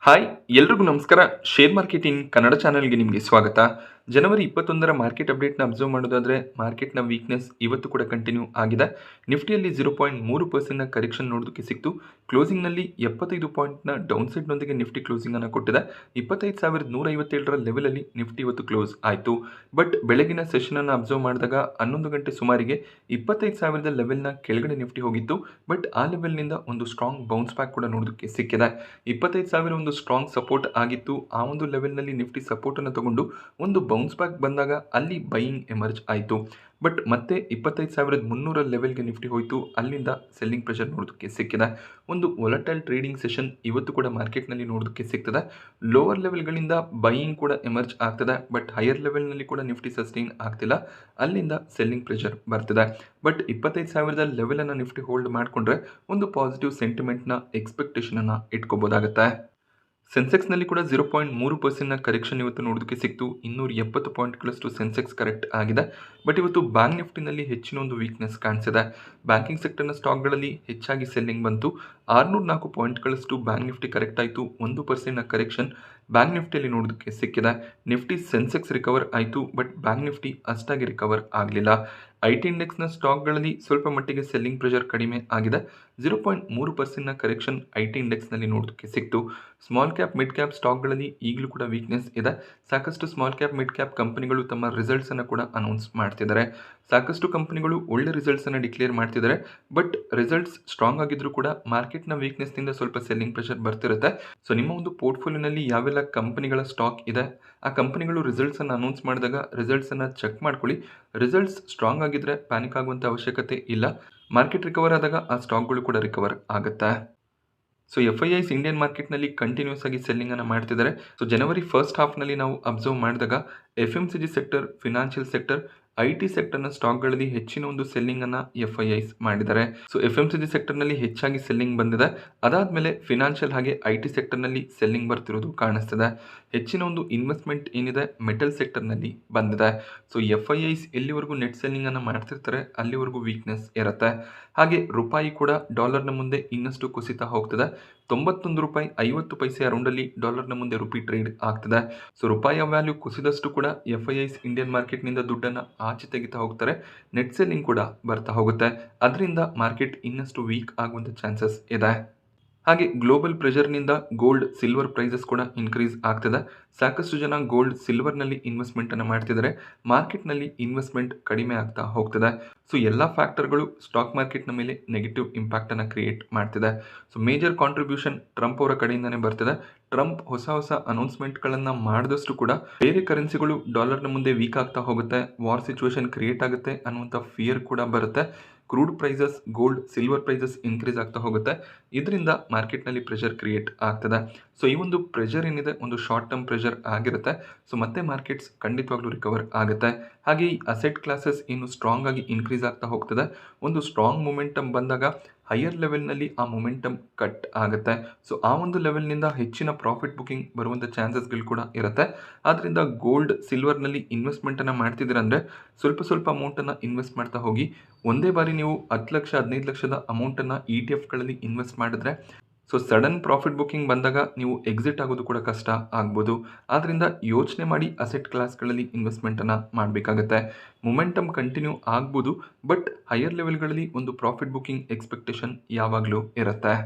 Hi ಎಲ್ರಿಗೂ ನಮಸ್ಕಾರ. Share marketing Kannada ಚಾನೆಲ್ಗೆ ನಿಮಗೆ ಸ್ವಾಗತ. ಜನವರಿ 21ರ ಮಾರ್ಕೆಟ್ ಅಪ್ಡೇಟ್ನ ಅಬ್ಸರ್ವ್ ಮಾಡೋದಾದರೆ ಮಾರ್ಕೆಟ್ನ ವೀಕ್ನೆಸ್ ಇವತ್ತು ಕೂಡ ಕಂಟಿನ್ಯೂ ಆಗಿದೆ. ನಿಫ್ಟಿಯಲ್ಲಿ 0.3% ಕರೆಕ್ಷನ್ ನೋಡೋದಕ್ಕೆ ಸಿಕ್ತು. ಕ್ಲೋಸಿಂಗ್ನಲ್ಲಿ 75 ಪಾಯಿಂಟ್ನ ಡೌನ್ ಸೈಡ್ನೊಂದಿಗೆ ನಿಫ್ಟಿ ಕ್ಲೋಸಿಂಗನ್ನು ಕೊಟ್ಟಿದೆ. 25,157ರ ಲೆವೆಲಲ್ಲಿ ನಿಫ್ಟಿ ಇವತ್ತು ಕ್ಲೋಸ್ ಆಯಿತು. ಬಟ್ ಬೆಳಗಿನ ಸೆಷನನ್ನು ಅಬ್ಸರ್ವ್ ಮಾಡಿದಾಗ 11 ಗಂಟೆ ಸುಮಾರಿಗೆ 25,000ದ ಲೆವೆಲ್ನ ಕೆಳಗಡೆ ನಿಫ್ಟಿ ಹೋಗಿತ್ತು. ಬಟ್ ಆ ಲೆವೆಲ್ನಿಂದ ಒಂದು ಸ್ಟ್ರಾಂಗ್ ಬೌನ್ಸ್ ಬ್ಯಾಕ್ ಕೂಡ ನೋಡೋದಕ್ಕೆ ಸಿಕ್ಕಿದೆ. 25,000 ಒಂದು ಸ್ಟ್ರಾಂಗ್ ಸಪೋರ್ಟ್ ಆಗಿತ್ತು. ಆ ಒಂದು ಲೆವೆಲ್ನಲ್ಲಿ ನಿಫ್ಟಿ ಸಪೋರ್ಟನ್ನು ತಗೊಂಡು ಒಂದು ಬೌನ್ಸ್ ಬ್ಯಾಕ್ ಬಂದಾಗ ಅಲ್ಲಿ ಬೈಯಿಂಗ್ ಎಮರ್ಜ್ ಆಯಿತು. ಬಟ್ ಮತ್ತೆ 25,300 ಲೆವೆಲ್ಗೆ ನಿಫ್ಟಿ ಹೋಯಿತು. ಅಲ್ಲಿಂದ ಸೆಲ್ಲಿಂಗ್ ಪ್ರೆಷರ್ ನೋಡೋದಕ್ಕೆ ಸಿಕ್ಕಿದೆ. ಒಂದು ವೊಲಟೈಲ್ ಟ್ರೇಡಿಂಗ್ ಸೆಷನ್ ಇವತ್ತು ಕೂಡ ಮಾರ್ಕೆಟ್ನಲ್ಲಿ ನೋಡೋದಕ್ಕೆ ಸಿಗ್ತದೆ. ಲೋವರ್ ಲೆವೆಲ್ಗಳಿಂದ ಬೈಯಿಂಗ್ ಕೂಡ ಎಮರ್ಜ್ ಆಗ್ತದೆ. ಬಟ್ ಹೈಯರ್ ಲೆವೆಲ್ನಲ್ಲಿ ಕೂಡ ನಿಫ್ಟಿ ಸಸ್ಟೈನ್ ಆಗ್ತಿಲ್ಲ. ಅಲ್ಲಿಂದ ಸೆಲ್ಲಿಂಗ್ ಪ್ರೆಷರ್ ಬರ್ತಿದೆ. ಬಟ್ 25,000ದ ಲೆವೆಲನ್ನು ನಿಫ್ಟಿ ಹೋಲ್ಡ್ ಮಾಡಿಕೊಂಡ್ರೆ ಒಂದು ಪಾಸಿಟಿವ್ ಸೆಂಟಿಮೆಂಟ್ನ ಎಕ್ಸ್ಪೆಕ್ಟೇಷನನ್ನು ಇಟ್ಕೋಬೋದಾಗುತ್ತೆ. ಸೆನ್ಸೆಕ್ಸ್ನಲ್ಲಿ ಕೂಡ 0.3%ನ ಕರೆಕ್ಷನ್ ಇವತ್ತು ನೋಡೋದಕ್ಕೆ ಸಿಕ್ತು. 270 ಪಾಯಿಂಟ್ಗಳಷ್ಟು ಸೆನ್ಸೆಕ್ಸ್ ಕರೆಕ್ಟ್ ಆಗಿದೆ. ಬಟ್ ಇವತ್ತು ಬ್ಯಾಂಕ್ ನಿಫ್ಟಿನಲ್ಲಿ ಹೆಚ್ಚಿನ ಒಂದು ವೀಕ್ನೆಸ್ ಕಾಣಿಸಿದೆ. ಬ್ಯಾಂಕಿಂಗ್ ಸೆಕ್ಟರ್ನ ಸ್ಟಾಕ್ಗಳಲ್ಲಿ ಹೆಚ್ಚಾಗಿ ಸೆಲ್ಲಿಂಗ್ ಬಂತು. 604 ಪಾಯಿಂಟ್ಗಳಷ್ಟು ಬ್ಯಾಂಕ್ ನಿಫ್ಟಿ ಕರೆಕ್ಟ್ ಆಯಿತು. 1%ನ ಕರೆಕ್ಷನ್ ಬ್ಯಾಂಕ್ ನಿಫ್ಟಿಯಲ್ಲಿ ನೋಡೋದಕ್ಕೆ ಸಿಕ್ಕಿದೆ. ನಿಫ್ಟಿ ಸೆನ್ಸೆಕ್ಸ್ ರಿಕವರ್ ಆಯಿತು. ಬಟ್ ಬ್ಯಾಂಕ್ ನಿಫ್ಟಿ ಅಷ್ಟಾಗಿ ರಿಕವರ್ ಆಗಲಿಲ್ಲ. IT ಇಂಡೆಕ್ಸ್ನ ಸ್ಟಾಕ್ಗಳಲ್ಲಿ ಸ್ವಲ್ಪ ಮಟ್ಟಿಗೆ ಸೆಲ್ಲಿಂಗ್ ಪ್ರೆಷರ್ ಕಡಿಮೆ ಆಗಿದೆ. 0.3%ನ ಕರೆಕ್ಷನ್ IT ಇಂಡೆಕ್ಸ್ನಲ್ಲಿ ನೋಡೋದಕ್ಕೆ ಸಿಕ್ತು. ಸ್ಮಾಲ್ ಕ್ಯಾಪ್ ಮಿಡ್ ಕ್ಯಾಪ್ ಸ್ಟಾಕ್ಗಳಲ್ಲಿ ಈಗಲೂ ಕೂಡ ವೀಕ್ನೆಸ್ ಇದೆ. ಸಾಕಷ್ಟು ಸ್ಮಾಲ್ ಕ್ಯಾಪ್ ಮಿಡ್ ಕ್ಯಾಪ್ ಕಂಪನಿಗಳು ತಮ್ಮ ರಿಸಲ್ಟ್ಸನ್ನು ಕೂಡ ಅನೌನ್ಸ್ ಮಾಡ್ತಿದ್ದಾರೆ. ಸಾಕಷ್ಟು ಕಂಪನಿಗಳು ಒಳ್ಳೆ ರಿಸಲ್ಟ್ಸನ್ನು ಡಿಕ್ಲೇರ್ ಮಾಡ್ತಿದ್ದಾರೆ. ಬಟ್ ರಿಸಲ್ಟ್ಸ್ ಸ್ಟ್ರಾಂಗ್ ಆಗಿದ್ರೂ ಕೂಡ ಮಾರ್ಕೆಟ್ನ ವೀಕ್ನೆಸ್ನಿಂದ ಸ್ವಲ್ಪ ಸೆಲ್ಲಿಂಗ್ ಪ್ರೆಷರ್ ಬರ್ತಿರುತ್ತೆ. ಸೊ ನಿಮ್ಮ ಒಂದು ಪೋರ್ಟ್ಫೋಲಿಯೋನಲ್ಲಿ ಯಾವೆಲ್ಲ ಕಂಪನಿಗಳ ಸ್ಟಾಕ್ ಇದೆ, ಆ ಕಂಪನಿಗಳು ರಿಸಲ್ಟ್ಸನ್ನು ಅನೌನ್ಸ್ ಮಾಡಿದಾಗ ರಿಸಲ್ಟ್ಸನ್ನು ಚೆಕ್ ಮಾಡ್ಕೊಳ್ಳಿ. ರಿಸಲ್ಟ್ಸ್ ಸ್ಟ್ರಾಂಗ್ ಆಗಿದ್ರೆ ಪ್ಯಾನಿಕ್ ಆಗುವಂಥ ಅವಶ್ಯಕತೆ ಇಲ್ಲ. ಮಾರ್ಕೆಟ್ ರಿಕವರ್ ಆದಾಗ ಆ ಸ್ಟಾಕ್ಗಳು ಕೂಡ ರಿಕವರ್ ಆಗುತ್ತೆ. ಸೊ FIIs ಇಂಡಿಯನ್ ಮಾರ್ಕೆಟ್ನಲ್ಲಿ ಕಂಟಿನ್ಯೂಸ್ ಆಗಿ ಸೆಲ್ಲಿಂಗನ್ನು ಮಾಡ್ತಿದ್ದಾರೆ. ಸೊ ಜನವರಿ ಫಸ್ಟ್ ಹಾಫ್ನಲ್ಲಿ ನಾವು ಅಬ್ಸರ್ವ್ ಮಾಡಿದಾಗ FMCG sector, financial sector, IT ಸೆಕ್ಟರ್ನ ಸ್ಟಾಕ್ಗಳಲ್ಲಿ ಹೆಚ್ಚಿನ ಒಂದು ಸೆಲ್ಲಿಂಗನ್ನು FIIs ಮಾಡಿದ್ದಾರೆ. ಸೊ FMCG ಸೆಕ್ಟರ್ನಲ್ಲಿ ಹೆಚ್ಚಾಗಿ ಸೆಲ್ಲಿಂಗ್ ಬಂದಿದೆ. ಅದಾದಮೇಲೆ ಫಿನಾನ್ಷಿಯಲ್ ಹಾಗೆ IT ಸೆಕ್ಟರ್ನಲ್ಲಿ ಸೆಲ್ಲಿಂಗ್ ಬರ್ತಿರೋದು ಕಾಣಿಸ್ತಿದೆ. ಹೆಚ್ಚಿನ ಒಂದು ಇನ್ವೆಸ್ಟ್ಮೆಂಟ್ ಏನಿದೆ ಮೆಟಲ್ ಸೆಕ್ಟರ್ನಲ್ಲಿ ಬಂದಿದೆ. ಸೊ FIIs ಎಲ್ಲಿವರೆಗೂ ನೆಟ್ ಸೆಲ್ಲಿಂಗನ್ನು ಮಾಡ್ತಿರ್ತಾರೆ ಅಲ್ಲಿವರೆಗೂ ವೀಕ್ನೆಸ್ ಇರುತ್ತೆ. ಹಾಗೆ ರೂಪಾಯಿ ಕೂಡ ಡಾಲರ್ನ ಮುಂದೆ ಇನ್ನಷ್ಟು ಕುಸಿತ ಹೋಗ್ತದೆ. 91 ರೂಪಾಯಿ 50 ಪೈಸೆ ಅರೌಂಡಲ್ಲಿ ಡಾಲರ್ನ ಮುಂದೆ ರುಪಿ ಟ್ರೇಡ್ ಆಗ್ತದೆ. ಸೊ ರೂಪಾಯಿಯ ವ್ಯಾಲ್ಯೂ ಕುಸಿದಷ್ಟು ಕೂಡ FIIs ಇಂಡಿಯನ್ ಮಾರ್ಕೆಟ್ನಿಂದ ದುಡ್ಡನ್ನು ಆಚೆ ತೆಗಿತಾ ಹೋಗ್ತಾರೆ. ನೆಟ್ ಸೆಲ್ಲಿಂಗ್ ಕೂಡ ಬರ್ತಾ ಹೋಗುತ್ತೆ. ಅದರಿಂದ ಮಾರ್ಕೆಟ್ ಇನ್ನಷ್ಟು ವೀಕ್ ಆಗುವಂಥ ಚಾನ್ಸಸ್ ಇದೆ. ಹಾಗೆ ಗ್ಲೋಬಲ್ ಪ್ರೆಷರ್ನಿಂದ ಗೋಲ್ಡ್ ಸಿಲ್ವರ್ ಪ್ರೈಸಸ್ ಕೂಡ ಇನ್ಕ್ರೀಸ್ ಆಗ್ತದೆ. ಸಾಕಷ್ಟು ಜನ ಗೋಲ್ಡ್ ಸಿಲ್ವರ್ನಲ್ಲಿ ಇನ್ವೆಸ್ಟ್ಮೆಂಟನ್ನು ಮಾಡ್ತಿದ್ದಾರೆ. ಮಾರ್ಕೆಟ್ನಲ್ಲಿ ಇನ್ವೆಸ್ಟ್ಮೆಂಟ್ ಕಡಿಮೆ ಆಗ್ತಾ ಹೋಗ್ತದೆ. ಸೊ ಎಲ್ಲ ಫ್ಯಾಕ್ಟರ್ಗಳು ಸ್ಟಾಕ್ ಮಾರ್ಕೆಟ್ನ ಮೇಲೆ ನೆಗೆಟಿವ್ ಇಂಪ್ಯಾಕ್ಟನ್ನು ಕ್ರಿಯೇಟ್ ಮಾಡ್ತಿದೆ. ಸೊ ಮೇಜರ್ ಕಾಂಟ್ರಿಬ್ಯೂಷನ್ ಟ್ರಂಪ್ ಅವರ ಕಡೆಯಿಂದನೇ ಬರ್ತಿದೆ. ಟ್ರಂಪ್ ಹೊಸ ಅನೌನ್ಸ್ಮೆಂಟ್ಗಳನ್ನು ಮಾಡಿದಷ್ಟು ಕೂಡ ಬೇರೆ ಕರೆನ್ಸಿಗಳು ಡಾಲರ್ನ ಮುಂದೆ ವೀಕ್ ಆಗ್ತಾ ಹೋಗುತ್ತೆ. ವಾರ್ ಸಿಚುವೇಶನ್ ಕ್ರಿಯೇಟ್ ಆಗುತ್ತೆ ಅನ್ನುವಂಥ ಫಿಯರ್ ಕೂಡ ಬರುತ್ತೆ. Crude prices, gold, silver prices increase ಆಗ್ತಾ ಹೋಗುತ್ತೆ. ಇದರಿಂದ ಮಾರ್ಕೆಟ್ನಲ್ಲಿ ಪ್ರೆಷರ್ ಕ್ರಿಯೇಟ್ ಆಗ್ತದೆ. ಸೊ ಈ ಒಂದು ಪ್ರೆಷರ್ ಏನಿದೆ ಒಂದು ಶಾರ್ಟ್ ಟರ್ಮ್ ಪ್ರೆಷರ್ ಆಗಿರುತ್ತೆ. ಸೊ ಮತ್ತೆ ಮಾರ್ಕೆಟ್ಸ್ ಖಂಡಿತವಾಗ್ಲೂ ರಿಕವರ್ ಆಗುತ್ತೆ. ಹಾಗೆ ಈ ಅಸೆಟ್ ಕ್ಲಾಸಸ್ ಏನು ಸ್ಟ್ರಾಂಗ್ ಆಗಿ ಇನ್ಕ್ರೀಸ್ ಆಗ್ತಾ ಹೋಗ್ತದೆ. ಒಂದು ಸ್ಟ್ರಾಂಗ್ ಮೊಮೆಂಟಮ್ ಬಂದಾಗ ಹೈಯರ್ ಲೆವೆಲ್ನಲ್ಲಿ ಆ ಮೊಮೆಂಟಮ್ ಕಟ್ ಆಗುತ್ತೆ. ಸೊ ಆ ಒಂದು ಲೆವೆಲ್ನಿಂದ ಹೆಚ್ಚಿನ ಪ್ರಾಫಿಟ್ ಬುಕಿಂಗ್ ಬರುವಂಥ ಚಾನ್ಸಸ್ಗಳು ಕೂಡ ಇರುತ್ತೆ. ಆದ್ದರಿಂದ ಗೋಲ್ಡ್, ಸಿಲ್ವರ್ನಲ್ಲಿ ಇನ್ವೆಸ್ಟ್ಮೆಂಟನ್ನು ಮಾಡ್ತಿದ್ದೀರ ಅಂದರೆ ಸ್ವಲ್ಪ ಅಮೌಂಟನ್ನು ಇನ್ವೆಸ್ಟ್ ಮಾಡ್ತಾ ಹೋಗಿ. ಒಂದೇ ಬಾರಿ ನೀವು 10 ಲಕ್ಷ 15 ಲಕ್ಷದ ಅಮೌಂಟನ್ನು ETFಗಳಲ್ಲಿ ಇನ್ವೆಸ್ಟ್ ಮಾಡಿದ್ರೆ ಸೊ ಸಡನ್ ಪ್ರಾಫಿಟ್ ಬುಕಿಂಗ್ ಬಂದಾಗ ನೀವು ಎಕ್ಸಿಟ್ ಆಗೋದು ಕೂಡ ಕಷ್ಟ ಆಗ್ಬೋದು. ಆದ್ದರಿಂದ ಯೋಚನೆ ಮಾಡಿ ಅಸೆಟ್ ಕ್ಲಾಸ್ಗಳಲ್ಲಿ ಇನ್ವೆಸ್ಟ್ಮೆಂಟನ್ನು ಮಾಡಬೇಕಾಗತ್ತೆ. ಮೊಮೆಂಟಮ್ ಕಂಟಿನ್ಯೂ ಆಗ್ಬೋದು. ಬಟ್ ಹೈಯರ್ ಲೆವೆಲ್ಗಳಲ್ಲಿ ಒಂದು ಪ್ರಾಫಿಟ್ ಬುಕಿಂಗ್ ಎಕ್ಸ್ಪೆಕ್ಟೇಷನ್ ಯಾವಾಗಲೂ ಇರುತ್ತೆ.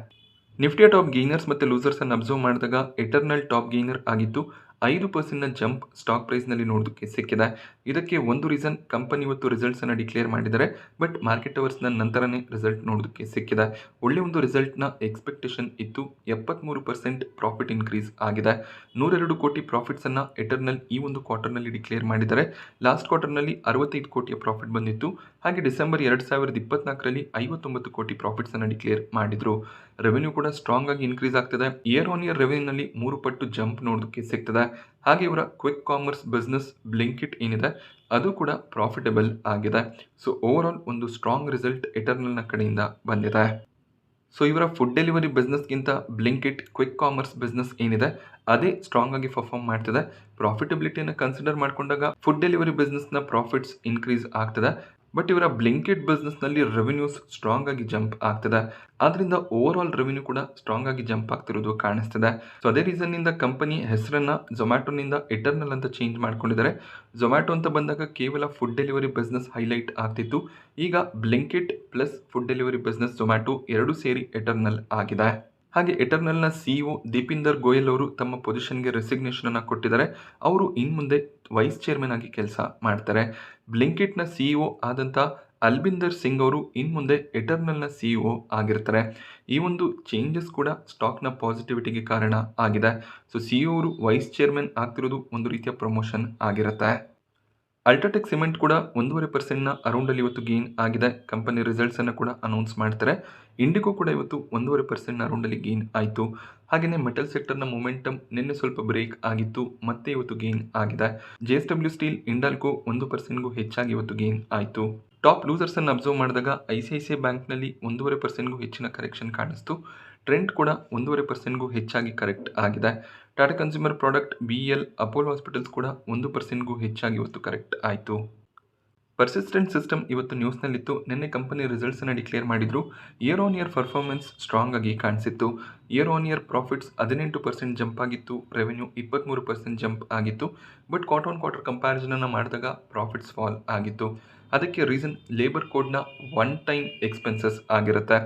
ನಿಫ್ಟಿಯ ಟಾಪ್ ಗೇನರ್ಸ್ ಮತ್ತು ಲೂಸರ್ಸನ್ನು ಅಬ್ಸರ್ವ್ ಮಾಡಿದಾಗ ಎಟರ್ನಲ್ ಟಾಪ್ ಗೇನರ್ ಆಗಿತ್ತು. 5%ನ ಜಂಪ್ ಸ್ಟಾಕ್ ಪ್ರೈಸ್ನಲ್ಲಿ ನೋಡೋದಕ್ಕೆ ಸಿಕ್ಕಿದೆ. ಇದಕ್ಕೆ ಒಂದು ರೀಸನ್ ಕಂಪನಿ ಇವತ್ತು ರಿಸಲ್ಟ್ಸನ್ನು ಡಿಕ್ಲೇರ್ ಮಾಡಿದ್ದಾರೆ. ಬಟ್ ಮಾರ್ಕೆಟ್ ಅವರ್ಸ್ನ ನಂತರನೇ ರಿಸಲ್ಟ್ ನೋಡೋದಕ್ಕೆ ಸಿಕ್ಕಿದೆ. ಒಳ್ಳೆಯ ಒಂದು ರಿಸಲ್ಟ್ನ ಎಕ್ಸ್ಪೆಕ್ಟೇಷನ್ ಇತ್ತು. 73% ಪ್ರಾಫಿಟ್ ಇನ್ಕ್ರೀಸ್ ಆಗಿದೆ. 102 ಕೋಟಿ ಪ್ರಾಫಿಟ್ಸನ್ನು ಎಟರ್ನಲ್ ಈ ಒಂದು ಕ್ವಾರ್ಟರ್ನಲ್ಲಿ ಡಿಕ್ಲೇರ್ ಮಾಡಿದ್ದಾರೆ. ಲಾಸ್ಟ್ ಕ್ವಾರ್ಟರ್ನಲ್ಲಿ 65 ಕೋಟಿಯ ಪ್ರಾಫಿಟ್ ಬಂದಿತ್ತು. ಹಾಗೆ ಡಿಸೆಂಬರ್ 2024ರಲ್ಲಿ 59 ಕೋಟಿ ಪ್ರಾಫಿಟ್ಸನ್ನು ಡಿಕ್ಲೇರ್ ಮಾಡಿದರು. ರೆವೆನ್ಯೂ ಕೂಡ ಸ್ಟ್ರಾಂಗ್ ಆಗಿ ಇನ್ಕ್ರೀಸ್ ಆಗ್ತದೆ. ಇಯರ್ ಆನ್ ಇಯರ್ ರೆವೆನ್ಯೂನಲ್ಲಿ 3 ಪಟ್ಟು ಜಂಪ್ ನೋಡೋದಕ್ಕೆ ಸಿಗ್ತದೆ. ಹಾಗೆ ಇವರ ಕ್ವಿಕ್ ಕಾಮರ್ಸ್ ಬಿಸ್ನೆಸ್ ಬ್ಲಿಂಕಿಟ್ ಏನಿದೆ ಅದು ಕೂಡ ಪ್ರಾಫಿಟಬಲ್ ಆಗಿದೆ. ಸೊ ಓವರ್ ಆಲ್ ಒಂದು ಸ್ಟ್ರಾಂಗ್ ರಿಸಲ್ಟ್ ಎಟರ್ನಲ್ನ ಕಡೆಯಿಂದ ಬಂದಿದೆ. ಸೊ ಇವರ ಫುಡ್ ಡೆಲಿವರಿ ಬಿಸ್ನೆಸ್ಗಿಂತ ಬ್ಲಿಂಕಿಟ್ ಕ್ವಿಕ್ ಕಾಮರ್ಸ್ ಬಿಸ್ನೆಸ್ ಏನಿದೆ ಅದೇ ಸ್ಟ್ರಾಂಗ್ ಆಗಿ ಪರ್ಫಾರ್ಮ್ ಮಾಡ್ತಿದೆ. ಪ್ರಾಫಿಟಬಿಲಿಟಿಯನ್ನು ಕನ್ಸಿಡರ್ ಮಾಡಿಕೊಂಡಾಗ ಫುಡ್ ಡೆಲಿವರಿ ಬಿಸ್ನೆಸ್ನ ಪ್ರಾಫಿಟ್ಸ್ ಇನ್ಕ್ರೀಸ್ ಆಗ್ತದೆ. ಬಟ್ ಇವರ ಬ್ಲಿಂಕಿಟ್ ಬಿಸ್ನೆಸ್ನಲ್ಲಿ ರೆವೆನ್ಯೂಸ್ ಸ್ಟ್ರಾಂಗ್ ಆಗಿ ಜಂಪ್ ಆಗ್ತಿದೆ. ಆದ್ರಿಂದ ಓವರ್ ಆಲ್ ರೆವೆನ್ಯೂ ಕೂಡ ಸ್ಟ್ರಾಂಗ್ ಆಗಿ ಜಂಪ್ ಆಗ್ತಿರೋದು ಕಾಣಿಸ್ತಿದೆ. ಸೊ ಅದೇ ರೀಸನ್ ನಿಂದ ಕಂಪನಿ ಹೆಸರನ್ನ ಝೊಮ್ಯಾಟೊನಿಂದ ಎಟರ್ನಲ್ ಅಂತ ಚೇಂಜ್ ಮಾಡ್ಕೊಂಡಿದ್ದಾರೆ. ಝೊಮ್ಯಾಟೊ ಅಂತ ಬಂದಾಗ ಕೇವಲ ಫುಡ್ ಡೆಲಿವರಿ ಬಿಸ್ನೆಸ್ ಹೈಲೈಟ್ ಆಗ್ತಿತ್ತು. ಈಗ Blinkit plus food delivery business Zomato ಎರಡು ಸೇರಿ ಎಟರ್ನಲ್ ಆಗಿದೆ. ಹಾಗೆ ಎಟರ್ನಲ್ನ ಸಿಇಒ ದೀಪಿಂದರ್ ಗೋಯಲ್ ಅವರು ತಮ್ಮ ಪೊಸಿಷನ್ಗೆ ರೆಸಿಗ್ನೇಷನ್ ಅನ್ನು ಕೊಟ್ಟಿದ್ದಾರೆ. ಅವರು ಇನ್ನು ಮುಂದೆ ವೈಸ್ ಚೇರ್ಮನ್ ಆಗಿ ಕೆಲಸ ಮಾಡ್ತಾರೆ. ಬ್ಲಿಂಕಿಟ್ನ ಸಿಇಒ ಆದಂಥ ಅಲ್ಬಿಂದರ್ ಸಿಂಗ್ ಅವರು ಇನ್ನು ಮುಂದೆ ಎಟರ್ನಲ್ನ ಸಿಇಒ ಆಗಿರ್ತಾರೆ. ಈ ಒಂದು ಚೇಂಜಸ್ ಕೂಡ ಸ್ಟಾಕ್ನ ಪಾಸಿಟಿವಿಟಿಗೆ ಕಾರಣ ಆಗಿದೆ. ಸೊ ಸಿಇಒ ಅವರು ವೈಸ್ ಚೇರ್ಮನ್ ಆಗ್ತಿರೋದು ಒಂದು ರೀತಿಯ ಪ್ರಮೋಷನ್ ಆಗಿರುತ್ತೆ. ಅಲ್ಟ್ರಾಟೆಕ್ ಸಿಮೆಂಟ್ ಕೂಡ 1.5% ಅರೌಂಡಲ್ಲಿ ಇವತ್ತು ಗೇನ್ ಆಗಿದೆ. ಕಂಪನಿ ರಿಸಲ್ಟ್ಸ್ ಅನ್ನು ಕೂಡ ಅನೌನ್ಸ್ ಮಾಡ್ತಾರೆ. ಇಂಡಿಗೋ ಕೂಡ ಇವತ್ತು 1.5% ಅರೌಂಡಲ್ಲಿ ಗೇನ್ ಆಯಿತು. ಹಾಗೆಯೇ ಮೆಟಲ್ ಸೆಕ್ಟರ್ನ ಮೊಮೆಂಟಮ್ ನಿನ್ನೆ ಸ್ವಲ್ಪ ಬ್ರೇಕ್ ಆಗಿತ್ತು, ಮತ್ತೆ ಇವತ್ತು ಗೇನ್ ಆಗಿದೆ. JSW ಸ್ಟೀಲ್, ಇಂಡಾಲ್ಕೋ 1%ಗೂ ಹೆಚ್ಚಾಗಿ ಇವತ್ತು ಗೇನ್ ಆಯಿತು. ಟಾಪ್ ಲೂಸರ್ಸ್ ಅನ್ನು ಅಬ್ಸರ್ವ್ ಮಾಡಿದಾಗ ICICI ಬ್ಯಾಂಕ್ನಲ್ಲಿ 1.5%ಗೂ ಹೆಚ್ಚಿನ ಕರೆಕ್ಷನ್ ಕಾಣಿಸ್ತು. ಟ್ರೆಂಡ್ ಕೂಡ 1.5%ಗೂ ಹೆಚ್ಚಾಗಿ ಕರೆಕ್ಟ್ ಆಗಿದೆ. Tata consumer product, BEL, Apollo hospitals ಕೂಡ 1%ಗೂ ಹೆಚ್ಚಾಗಿ ಇವತ್ತು ಕರೆಕ್ಟ್ ಆಯಿತು. ಪರ್ಸಿಸ್ಟೆಂಟ್ ಸಿಸ್ಟಮ್ ಇವತ್ತು ನ್ಯೂಸ್ನಲ್ಲಿತ್ತು. ನಿನ್ನೆ ಕಂಪನಿ ರಿಸಲ್ಟ್ಸನ್ನು ಡಿಕ್ಲೇರ್ ಮಾಡಿದ್ರು. Year on year performance strong ಆಗಿ ಕಾಣಿಸಿತ್ತು. Year on year profits 18% jump ಆಗಿತ್ತು. ರೆವೆನ್ಯೂ 23% ಜಂಪ್ ಆಗಿತ್ತು. But quarter on quarter comparison ಅನ್ನು ಮಾಡಿದಾಗ ಪ್ರಾಫಿಟ್ಸ್ ಫಾಲ್ ಆಗಿತ್ತು. ಅದಕ್ಕೆ ರೀಸನ್ ಲೇಬರ್ ಕೋಡ್ನ ಒನ್ ಟೈಮ್ ಎಕ್ಸ್ಪೆನ್ಸಸ್ ಆಗಿರುತ್ತೆ.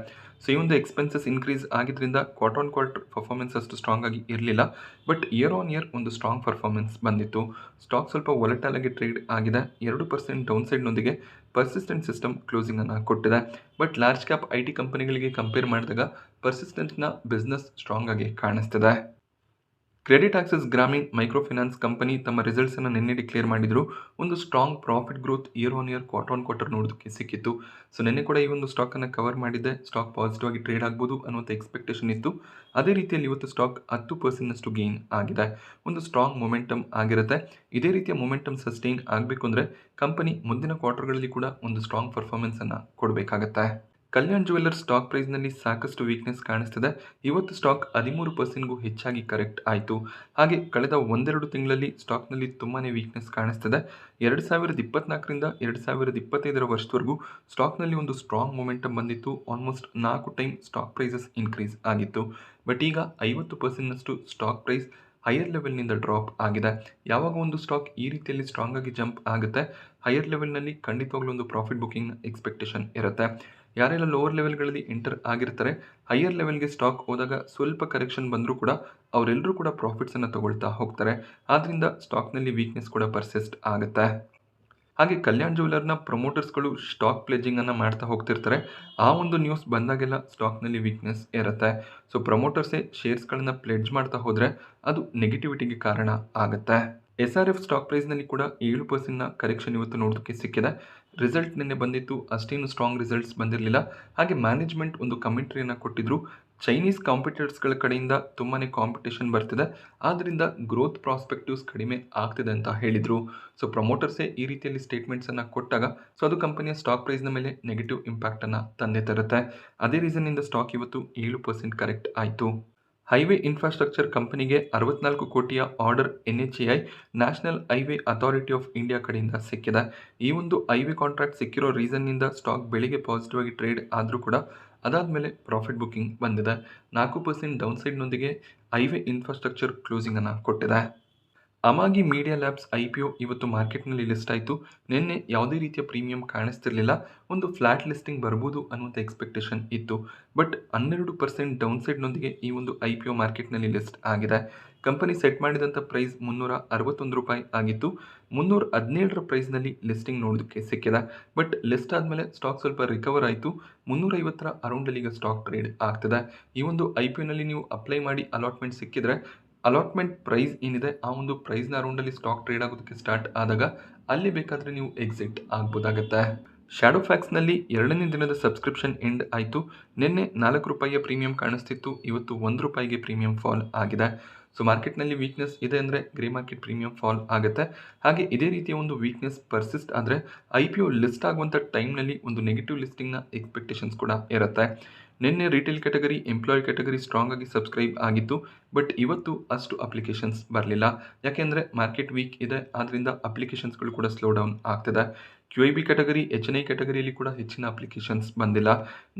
ಸೊ ಈ ಒಂದು ಎಕ್ಸ್ಪೆನ್ಸಸ್ ಇನ್ಕ್ರೀಸ್ ಆಗಿದ್ದರಿಂದ ಕ್ವಾರ್ಟರ್ ಆನ್ ಕ್ವಾರ್ಟರ್ ಪರ್ಫಾರ್ಮೆನ್ಸ್ ಅಷ್ಟು ಸ್ಟ್ರಾಂಗ್ ಆಗಿ ಇರಲಿಲ್ಲ. ಬಟ್ ಇಯರ್ ಆನ್ ಇಯರ್ ಒಂದು ಸ್ಟ್ರಾಂಗ್ ಪರ್ಫಾರ್ಮೆನ್ಸ್ ಬಂದಿತ್ತು. ಸ್ಟಾಕ್ ಸ್ವಲ್ಪ ವಾಲಟೈಲ್ ಆಗಿ ಟ್ರೇಡ್ ಆಗಿದೆ. 2% ಡೌನ್ ಸೈಡ್ನೊಂದಿಗೆ ಪರ್ಸಿಸ್ಟೆಂಟ್ ಸಿಸ್ಟಮ್ ಕ್ಲೋಸಿಂಗ್ ಅನ್ನು ಕೊಟ್ಟಿದೆ. ಬಟ್ ಲಾರ್ಜ್ ಕ್ಯಾಪ್ IT ಕಂಪನಿಗಳಿಗೆ ಕಂಪೇರ್ ಮಾಡಿದಾಗ ಪರ್ಸಿಸ್ಟೆಂಟ್ನ ಬಿಸ್ನೆಸ್ ಸ್ಟ್ರಾಂಗ್ ಆಗಿ ಕಾಣಿಸ್ತಿದೆ. Credit access Grameen micro finance company ತಮ್ಮ ರಿಸಲ್ಟ್ಸ್ ಅನ್ನು ನಿನ್ನೆ ಡಿಕ್ಲೇರ್ ಮಾಡಿದ್ರು. ಒಂದು strong profit growth year on year quarter on quarter ನೋಡೋದಕ್ಕೆ ಸಿಕ್ಕಿತ್ತು. ಸೊ ನಿನ್ನೆ ಕೂಡ ಈ ಒಂದು ಸ್ಟಾಕ್ ಅನ್ನು ಕವರ್ ಮಾಡಿದ್ದೆ. ಸ್ಟಾಕ್ ಪಾಸಿಟಿವ್ ಆಗಿ ಟ್ರೇಡ್ ಆಗ್ಬೋದು ಅನ್ನುವಂಥ ಎಕ್ಸ್ಪೆಕ್ಟೇಷನ್ ಇತ್ತು. ಅದೇ ರೀತಿಯಲ್ಲಿ ಇವತ್ತು ಸ್ಟಾಕ್ 10%ನಷ್ಟು ಗೇನ್ ಆಗಿದೆ. ಒಂದು ಸ್ಟ್ರಾಂಗ್ ಮೊಮೆಂಟಮ್ ಆಗಿರುತ್ತೆ. ಇದೇ ರೀತಿಯ ಮೊಮೆಂಟಮ್ ಸಸ್ಟೈನ್ ಆಗಬೇಕು ಅಂದರೆ ಕಂಪನಿ ಮುಂದಿನ ಕ್ವಾರ್ಟರ್ಗಳಲ್ಲಿ ಕೂಡ ಒಂದು ಸ್ಟ್ರಾಂಗ್ ಪರ್ಫಾರ್ಮೆನ್ಸ್ ಅನ್ನು ಕೊಡಬೇಕಾಗತ್ತೆ. ಕಲ್ಯಾಣ್ ಜುವೆಲ್ಲರ್ಸ್ ಸ್ಟಾಕ್ ಪ್ರೈಸ್ನಲ್ಲಿ ಸಾಕಷ್ಟು ವೀಕ್ನೆಸ್ ಕಾಣಿಸ್ತಿದೆ. ಇವತ್ತು ಸ್ಟಾಕ್ 13%ಗೂ ಹೆಚ್ಚಾಗಿ ಕರೆಕ್ಟ್ ಆಯಿತು. ಹಾಗೆ ಕಳೆದ ಒಂದೆರಡು ತಿಂಗಳಲ್ಲಿ ಸ್ಟಾಕ್ನಲ್ಲಿ ತುಂಬಾ ವೀಕ್ನೆಸ್ ಕಾಣಿಸ್ತಿದೆ. 2024ರಿಂದ 2025 ವರ್ಷದವರೆಗೂ ಸ್ಟಾಕ್ನಲ್ಲಿ ಒಂದು ಸ್ಟ್ರಾಂಗ್ ಮೊಮೆಂಟಮ್ ಬಂದಿತ್ತು. Almost 4 time stock prices increase ಆಗಿತ್ತು. ಬಟ್ ಈಗ 50%ನಷ್ಟು ಸ್ಟಾಕ್ ಪ್ರೈಸ್ ಹೈಯರ್ ಲೆವೆಲ್ನಿಂದ ಡ್ರಾಪ್ ಆಗಿದೆ. ಯಾವಾಗ ಒಂದು ಸ್ಟಾಕ್ ಈ ರೀತಿಯಲ್ಲಿ ಸ್ಟ್ರಾಂಗ್ ಆಗಿ ಜಂಪ್ ಆಗುತ್ತೆ, ಹೈಯರ್ ಲೆವೆಲ್ನಲ್ಲಿ ಖಂಡಿತವಾಗ್ಲೂ ಒಂದು ಪ್ರಾಫಿಟ್ ಬುಕಿಂಗ್ ಎಕ್ಸ್ಪೆಕ್ಟೇಷನ್ ಇರುತ್ತೆ. ಯಾರೆಲ್ಲ ಲೋವರ್ ಲೆವೆಲ್ಗಳಲ್ಲಿ ಎಂಟರ್ ಆಗಿರ್ತಾರೆ, ಹೈಯರ್ ಲೆವೆಲ್ಗೆ ಸ್ಟಾಕ್ ಹೋದಾಗ ಸ್ವಲ್ಪ ಕರೆಕ್ಷನ್ ಬಂದರೂ ಕೂಡ ಅವರೆಲ್ಲರೂ ಕೂಡ ಪ್ರಾಫಿಟ್ಸನ್ನು ತಗೊಳ್ತಾ ಹೋಗ್ತಾರೆ. ಆದ್ದರಿಂದ ಸ್ಟಾಕ್ನಲ್ಲಿ ವೀಕ್ನೆಸ್ ಕೂಡ ಪರ್ಸಿಸ್ಟ್ ಆಗುತ್ತೆ. ಹಾಗೆ ಕಲ್ಯಾಣ್ ಜುವೆಲ್ಲರ್ನ ಪ್ರಮೋಟರ್ಸ್ಗಳು ಸ್ಟಾಕ್ ಪ್ಲೆಜಿಂಗನ್ನು ಮಾಡ್ತಾ ಹೋಗ್ತಿರ್ತಾರೆ. ಆ ಒಂದು ನ್ಯೂಸ್ ಬಂದಾಗೆಲ್ಲ ಸ್ಟಾಕ್ನಲ್ಲಿ ವೀಕ್ನೆಸ್ ಇರುತ್ತೆ. ಸೊ ಪ್ರಮೋಟರ್ಸೇ ಶೇರ್ಸ್ಗಳನ್ನು ಪ್ಲೆಡ್ಜ್ ಮಾಡ್ತಾ ಹೋದರೆ ಅದು ನೆಗೆಟಿವಿಟಿಗೆ ಕಾರಣ ಆಗುತ್ತೆ. SRF ಸ್ಟಾಕ್ ಪ್ರೈಸ್ನಲ್ಲಿ ಕೂಡ 7%ನ ಕರೆಕ್ಷನ್ ಇವತ್ತು ನೋಡೋದಕ್ಕೆ ಸಿಕ್ಕಿದೆ. ರಿಸಲ್ಟ್ ನಿನ್ನೆ ಬಂದಿತ್ತು, ಅಷ್ಟೇನು ಸ್ಟ್ರಾಂಗ್ ರಿಸಲ್ಟ್ಸ್ ಬಂದಿರಲಿಲ್ಲ. ಹಾಗೆ ಮ್ಯಾನೇಜ್ಮೆಂಟ್ ಒಂದು ಕಮೆಂಟ್ರಿಯನ್ನು ಕೊಟ್ಟಿದ್ರು. ಚೈನೀಸ್ ಕಾಂಪಿಟೇಟರ್ಸ್ಗಳ ಕಡೆಯಿಂದ ತುಂಬಾ ಕಾಂಪಿಟೇಷನ್ ಬರ್ತಿದೆ, ಆದ್ದರಿಂದ ಗ್ರೋತ್ ಪ್ರಾಸ್ಪೆಕ್ಟಿವ್ಸ್ ಕಡಿಮೆ ಆಗ್ತಿದೆ ಅಂತ ಹೇಳಿದರು. ಸೊ ಪ್ರಮೋಟರ್ಸೇ ಈ ರೀತಿಯಲ್ಲಿ ಸ್ಟೇಟ್ಮೆಂಟ್ಸನ್ನು ಕೊಟ್ಟಾಗ ಸೊ ಅದು ಕಂಪನಿಯ ಸ್ಟಾಕ್ ಪ್ರೈಸ್ನ ಮೇಲೆ ನೆಗೆಟಿವ್ ಇಂಪ್ಯಾಕ್ಟನ್ನು ತಂದೆ ತರುತ್ತೆ. ಅದೇ ರೀಸನ್ನಿಂದ ಸ್ಟಾಕ್ ಇವತ್ತು 7% ಕರೆಕ್ಟ್ ಆಯಿತು. ಹೈವೇ ಇನ್ಫ್ರಾಸ್ಟ್ರಕ್ಚರ್ ಕಂಪನಿಗೆ 64 ಕೋಟಿಯ order NHAI national highway authority of India ಕಡೆಯಿಂದ ಸಿಕ್ಕಿದೆ. ಈ ಒಂದು ಹೈವೇ ಕಾಂಟ್ರಾಕ್ಟ್ ಸಿಕ್ಕಿರೋ ರೀಸನ್ನಿಂದ ಸ್ಟಾಕ್ ಬೆಳಿಗ್ಗೆ ಪಾಸಿಟಿವ್ ಆಗಿ ಟ್ರೇಡ್ ಆದರೂ ಕೂಡ ಅದಾದಮೇಲೆ ಪ್ರಾಫಿಟ್ ಬುಕಿಂಗ್ ಬಂದಿದೆ. 4% ಡೌನ್ ಸೈಡ್ನೊಂದಿಗೆ ಹೈವೇ ಇನ್ಫ್ರಾಸ್ಟ್ರಕ್ಚರ್ ಕ್ಲೋಸಿಂಗನ್ನು ಕೊಟ್ಟಿದೆ. ಅಮಾಗಿ ಮೀಡಿಯಾ ಲ್ಯಾಬ್ಸ್ IPO ಇವತ್ತು ಮಾರ್ಕೆಟ್ನಲ್ಲಿ ಲಿಸ್ಟ್ ಆಯಿತು. ನಿನ್ನೆ ಯಾವುದೇ ರೀತಿಯ ಪ್ರೀಮಿಯಂ ಕಾಣಿಸ್ತಿರಲಿಲ್ಲ. ಒಂದು ಫ್ಲಾಟ್ ಲಿಸ್ಟಿಂಗ್ ಬರ್ಬೋದು ಅನ್ನುವಂಥ ಎಕ್ಸ್ಪೆಕ್ಟೇಷನ್ ಇತ್ತು. ಬಟ್ 12% ಡೌನ್ ಸೈಡ್ನೊಂದಿಗೆ ಈ ಒಂದು IPO ಮಾರ್ಕೆಟ್ನಲ್ಲಿ ಲಿಸ್ಟ್ ಆಗಿದೆ. ಕಂಪನಿ ಸೆಟ್ ಮಾಡಿದಂಥ ಪ್ರೈಸ್ ₹361 ಆಗಿತ್ತು. 317ರ ಪ್ರೈಸ್ನಲ್ಲಿ ಲಿಸ್ಟಿಂಗ್ ನೋಡೋದಕ್ಕೆ ಸಿಕ್ಕಿದೆ. ಬಟ್ ಲಿಸ್ಟ್ ಆದಮೇಲೆ ಸ್ಟಾಕ್ ಸ್ವಲ್ಪ ರಿಕವರ್ ಆಯಿತು. 350ರ ಅರೌಂಡಲ್ಲಿ ಈಗ ಸ್ಟಾಕ್ ಟ್ರೇಡ್ ಆಗ್ತಿದೆ. ಈ ಒಂದು IPOನಲ್ಲಿ ನೀವು ಅಪ್ಲೈ ಮಾಡಿ ಅಲಾಟ್ಮೆಂಟ್ ಸಿಕ್ಕಿದ್ರೆ ಅಲಾಟ್ಮೆಂಟ್ ಪ್ರೈಸ್ ಏನಿದೆ ಆ ಒಂದು ಪ್ರೈಸ್ನ ಅರೌಂಡಲ್ಲಿ ಸ್ಟಾಕ್ ಟ್ರೇಡ್ ಆಗೋದಕ್ಕೆ ಸ್ಟಾರ್ಟ್ ಆದಾಗ ಅಲ್ಲಿ ಬೇಕಾದರೆ ನೀವು ಎಕ್ಸಿಟ್ ಆಗ್ಬೋದಾಗತ್ತೆ. ಶ್ಯಾಡೋ ಫ್ಯಾಕ್ಸ್ನಲ್ಲಿ 2ನೇ ದಿನದ ಸಬ್ಸ್ಕ್ರಿಪ್ಷನ್ ಎಂಡ್ ಆಯಿತು. ನಿನ್ನೆ ₹4 ಪ್ರೀಮಿಯಂ ಕಾಣಿಸ್ತಿತ್ತು, ಇವತ್ತು ₹1ಗೆ ಪ್ರೀಮಿಯಂ ಫಾಲ್ ಆಗಿದೆ. ಸೊ ಮಾರ್ಕೆಟ್ನಲ್ಲಿ ವೀಕ್ನೆಸ್ ಇದೆ ಅಂದರೆ ಗ್ರೇ ಮಾರ್ಕೆಟ್ ಪ್ರೀಮಿಯಂ ಫಾಲ್ ಆಗುತ್ತೆ. ಹಾಗೆ ಇದೇ ರೀತಿಯ ಒಂದು ವೀಕ್ನೆಸ್ ಪರ್ಸಿಸ್ಟ್ ಆದರೆ IPO ಲಿಸ್ಟ್ ಆಗುವಂಥ ಟೈಮ್ನಲ್ಲಿ ಒಂದು ನೆಗೆಟಿವ್ ಲಿಸ್ಟಿಂಗ್ನ ಎಕ್ಸ್ಪೆಕ್ಟೇಷನ್ಸ್ ಕೂಡ ಇರುತ್ತೆ. ನಿನ್ನೆ retail category, employee category strong ಆಗಿ ಸಬ್ಸ್ಕ್ರೈಬ್ ಆಗಿತ್ತು. ಬಟ್ ಇವತ್ತು ಅಷ್ಟು ಅಪ್ಲಿಕೇಶನ್ಸ್ ಬರಲಿಲ್ಲ. ಯಾಕೆಂದರೆ ಮಾರ್ಕೆಟ್ ವೀಕ್ ಇದೆ, ಆದ್ದರಿಂದ ಅಪ್ಲಿಕೇಶನ್ಸ್ಗಳು ಕೂಡ ಸ್ಲೋ ಡೌನ್ ಆಗ್ತಿದೆ. QIB ಕ್ಯಾಟಗರಿ, HNI ಕ್ಯಾಟಗರಿಯಲ್ಲಿ ಕೂಡ ಹೆಚ್ಚಿನ ಅಪ್ಲಿಕೇಶನ್ಸ್ ಬಂದಿಲ್ಲ.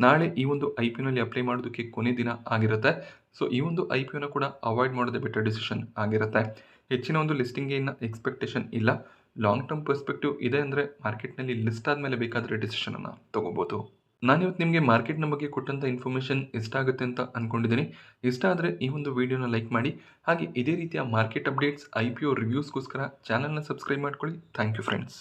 ನಾಳೆ ಈ ಒಂದು IPOನಲ್ಲಿ ಅಪ್ಲೈ ಮಾಡೋದಕ್ಕೆ ಕೊನೆ ದಿನ ಆಗಿರುತ್ತೆ. ಸೊ ಈ ಒಂದು IPOನ ಕೂಡ ಅವಾಯ್ಡ್ ಮಾಡೋದೇ ಬೆಟರ್ ಡಿಸಿಷನ್ ಆಗಿರುತ್ತೆ. ಹೆಚ್ಚಿನ ಒಂದು ಲಿಸ್ಟಿಂಗ್ಗೆ ಇನ್ನು ಎಕ್ಸ್ಪೆಕ್ಟೇಷನ್ ಇಲ್ಲ. ಲಾಂಗ್ ಟರ್ಮ್ ಪರ್ಸ್ಪೆಕ್ಟಿವ್ ಇದೆ ಅಂದರೆ ಮಾರ್ಕೆಟ್ನಲ್ಲಿ ಲಿಸ್ಟ್ ಆದಮೇಲೆ ಬೇಕಾದರೆ ಡಿಸಿಷನನ್ನು ತೊಗೋಬೋದು. ನಾನಿವತ್ತು ನಿಮಗೆ ಮಾರ್ಕೆಟ್ನ ಬಗ್ಗೆ ಕೊಟ್ಟಂಥ ಇನ್ಫಾರ್ಮೇಷನ್ ಇಷ್ಟ ಆಗುತ್ತೆ ಅಂತ ಅಂದ್ಕೊಂಡಿದ್ದೀನಿ. ಇಷ್ಟ ಆದರೆ ಈ ಒಂದು ವಿಡಿಯೋನ ಲೈಕ್ ಮಾಡಿ. ಹಾಗೆ ಇದೇ ರೀತಿಯ ಮಾರ್ಕೆಟ್ ಅಪ್ಡೇಟ್ಸ್, IPO ರಿವ್ಯೂಸ್ಗೋಸ್ಕರ ಚಾನಲ್ನ ಸಬ್ಸ್ಕ್ರೈಬ್ ಮಾಡ್ಕೊಳ್ಳಿ. Thank you friends.